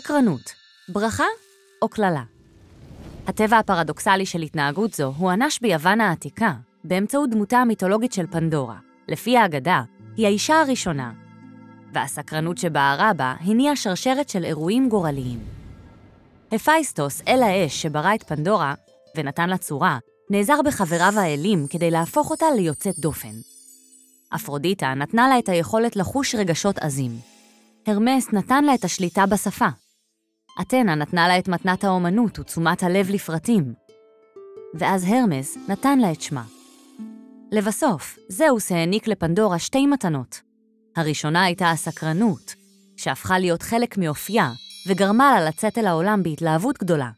סקרנות, ברכה או כללה? הטבע הפרדוקסלי של התנהגות זו הוענש ביוון העתיקה באמצעות דמותה המיתולוגית של פנדורה. לפי האגדה, היא האישה הראשונה, והסקרנות שבערה בה הניעה שרשרת של אירועים גורליים. הפייסטוס, אל האש שברא את פנדורה ונתן לה צורה, נעזר בחבריו האלים כדי להפוך אותה ליוצאת דופן. אפרודיטה נתנה לה את היכולת לחוש רגשות עזים. הרמס נתן לה את השליטה בשפה. אתנה נתנה לה את מתנת האומנות ותשומת הלב לפרטים. ואז הרמס נתן לה את שמה. לבסוף, זאוס העניק לפנדורה שתי מתנות. הראשונה הייתה הסקרנות, שהפכה להיות חלק מאופייה וגרמה לה לצאת אל העולם בהתלהבות גדולה.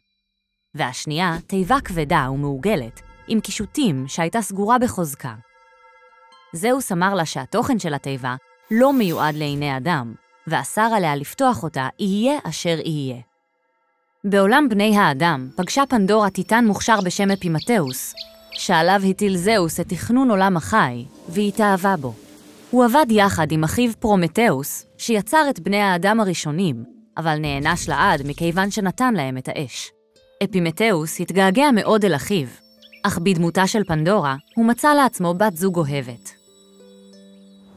והשנייה, תיבה כבדה ומעוגלת, עם קישוטים שהייתה סגורה בחוזקה. זאוס אמר לה שהתוכן של התיבה לא מיועד לעיני אדם, ואסר עליה לפתוח אותה, יהיה אשר יהיה. בעולם בני האדם פגשה פנדורה טיטן מוכשר בשם אפימתאוס, שעליו הטיל זאוס את תכנון עולם החי, והיא התאהבה בו. הוא עבד יחד עם אחיו פרומטאוס, שיצר את בני האדם הראשונים, אבל נענש לעד מכיוון שנתן להם את האש. אפימתאוס התגעגע מאוד אל אחיו, אך בדמותה של פנדורה הוא מצא לעצמו בת זוג אוהבת.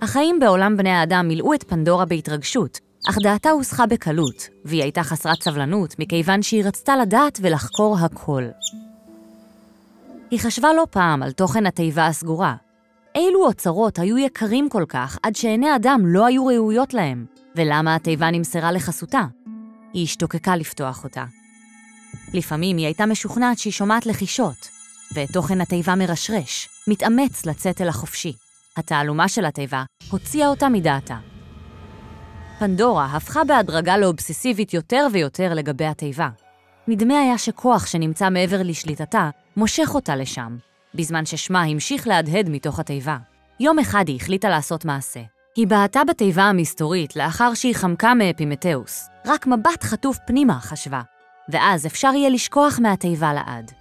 החיים בעולם בני האדם מילאו את פנדורה בהתרגשות, אך דעתה הוסחה בקלות, והיא הייתה חסרת סבלנות מכיוון שהיא רצתה לדעת ולחקור הכל. היא חשבה לא פעם על תוכן התיבה הסגורה. אילו אוצרות היו יקרים כל כך עד שעיני אדם לא היו ראויות להם, ולמה התיבה נמסרה לחסותה? היא השתוקקה לפתוח אותה. לפעמים היא הייתה משוכנעת שהיא שומעת לחישות, ואת תוכן התיבה מרשרש, מתאמץ לצאת אל החופשי. התעלומה של התיבה הוציאה אותה מדעתה. פנדורה הפכה בהדרגה לאובססיבית יותר ויותר לגבי התיבה. נדמה היה שכוח שנמצא מעבר לשליטתה מושך אותה לשם, בזמן ששמה המשיך להדהד מתוך התיבה. יום אחד היא החליטה לעשות מעשה. היא בעטה בתיבה המסתורית לאחר שהיא חמקה מאפימתאוס. רק מבט חטוף פנימה חשבה, ואז אפשר יהיה לשכוח מהתיבה לעד.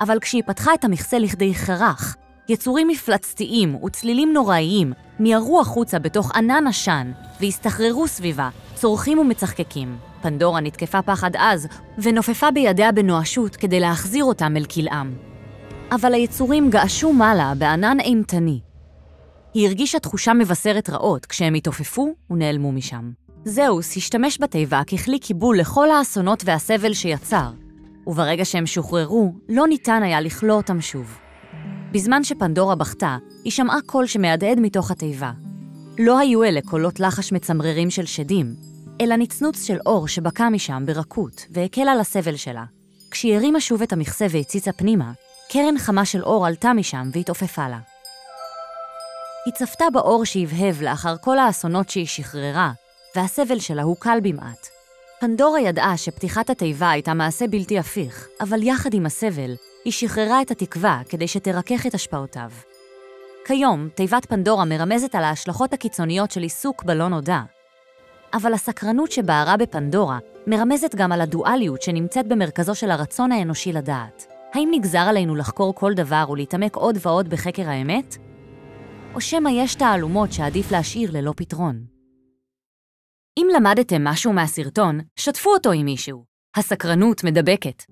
אבל כשהיא פתחה את המכסה לכדי חרך, יצורים מפלצתיים וצלילים נוראיים מיהרו החוצה בתוך ענן עשן והסתחררו סביבה, צורכים ומצחקקים. פנדורה נתקפה פחד עז ונופפה בידיה בנואשות כדי להחזיר אותם אל כלאם. אבל היצורים געשו מעלה בענן אימתני. היא הרגישה תחושה מבשרת רעות כשהם התעופפו ונעלמו משם. זאוס השתמש בתיבה ככלי קיבול לכל האסונות והסבל שיצר, וברגע שהם שוחררו, לא ניתן היה לכלוא אותם שוב. בזמן שפנדורה בכתה, היא שמעה קול שמהדהד מתוך התיבה. לא היו אלה קולות לחש מצמררים של שדים, אלא נצנוץ של אור שבקע משם ברכות והקל על הסבל שלה. כשהיא הרימה שוב את המכסה והציצה פנימה, קרן חמה של אור עלתה משם והתעופפה לה. היא צפתה באור שהבהב לאחר כל האסונות שהיא שחררה, והסבל שלה הוא קל במעט. פנדורה ידעה שפתיחת התיבה הייתה מעשה בלתי הפיך, אבל יחד עם הסבל, היא שחררה את התקווה כדי שתרכך את השפעותיו. כיום, תיבת פנדורה מרמזת על ההשלכות הקיצוניות של עיסוק בלא נודע. אבל הסקרנות שבערה בפנדורה מרמזת גם על הדואליות שנמצאת במרכזו של הרצון האנושי לדעת. האם נגזר עלינו לחקור כל דבר ולהתעמק עוד ועוד בחקר האמת? או שמא יש תעלומות שעדיף להשאיר ללא פתרון? אם למדתם משהו מהסרטון, שתפו אותו עם מישהו. הסקרנות מדבקת.